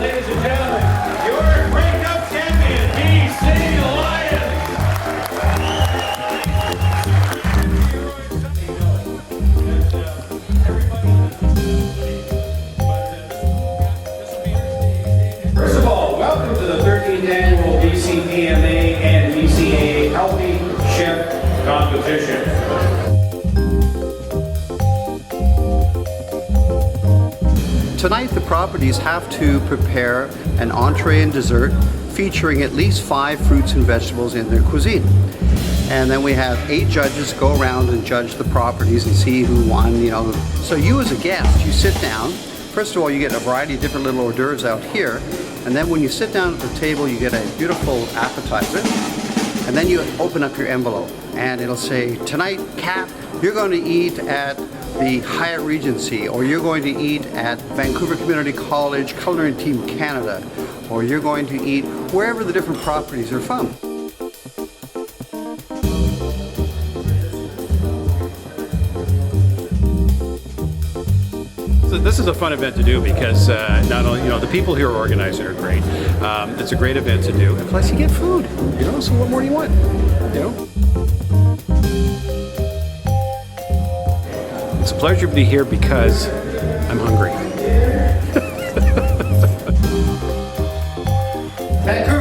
Ladies and gentlemen, your breakup champion, BC Lions. First of all, welcome to the 13th annual BCPMA and BCA Healthy Chef Competition. Tonight, the properties have to prepare an entree and dessert featuring at least 5 fruits and vegetables in their cuisine. And then we have 8 judges go around and judge the properties and see who won, you know. So you as a guest, you sit down. First of all, you get a variety of different little hors d'oeuvres out here. And then when you sit down at the table, you get a beautiful appetizer. And then you open up your envelope and it'll say, tonight, Cap, you're going to eat at the Hyatt Regency, or you're going to eat at Vancouver Community College Culinary Team Canada, or you're going to eat wherever the different properties are from. So this is a fun event to do because not only, you know, the people here organizing are great. It's a great event to do, and plus you get food, you know, so what more do you want, you know? It's a pleasure to be here because I'm hungry. Vancouver.